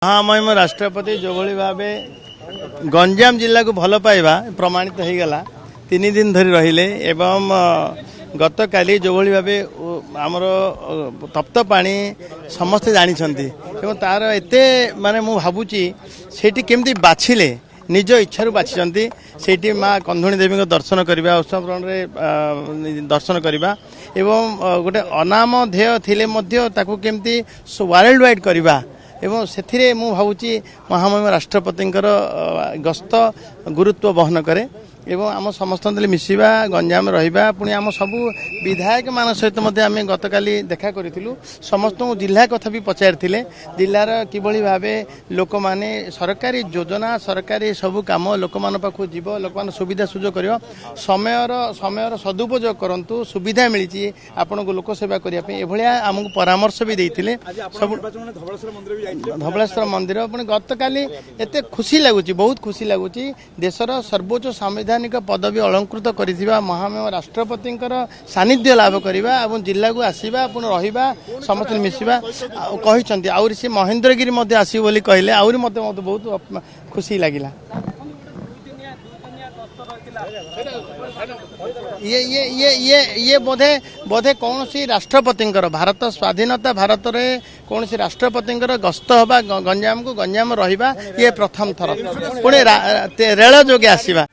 महामहिम राष्ट्रपति जो भाव गंजाम जिला को भल पाइबा प्रमाणित हो गला 3 दिन धरी रहिले एवं गत काली जो भाव आमर तप्त पानी समस्ते जानी तार एते माने मु भावुची सेठी केमती बाछिले निज इच्छा बाछी से माँ कंधुणी देवी दर्शन करवा उत्सव दर्शन करवा एवं गोटे अनामधेय थिले केमती वर्ल्ड वाइड करवा एवं से मु भावुची महामहिम राष्ट्रपति गस्त गुरुत्व बहन करे एवं आम समस्त मिसवा गंजाम रहा पुणी आम सब विधायक मान सहित आम गत काली देखा करूँ समस्त जिला कथा भी पचारि जिलार किभली भाव लोक मैंने सरकारी योजना सरकारी सब कम लोक मान पाखु जीव लोक मान सुविधा सुजोग कर समय सदुपयोग करूँ सुविधा मिली आपण को लोक सेवा करने भाया आमको परामर्श भी देते सब धवलेश्वर मंदिर पुणी गत काली एत खुशी लगुच बहुत खुशी लगुच देशर सर्वोच्च संविधानिक पदवी अलंकृत कर महामहिम राष्ट्रपति सानिध्य लाभ करवा और जिला को आसवा पुणी रहा समस्त मिसवा कहते आउरी सी महेंद्रगिरी आसो बोली कहले आउरी मत बहुत खुशी लगिला ये बोधे बोधे कौन सी राष्ट्रपति भारत स्वाधीनता भारत में कौन सी राष्ट्रपति गस्त हवा गंजाम को गंजाम रहा ये प्रथम थर पुणी रेल जोगे आसवा।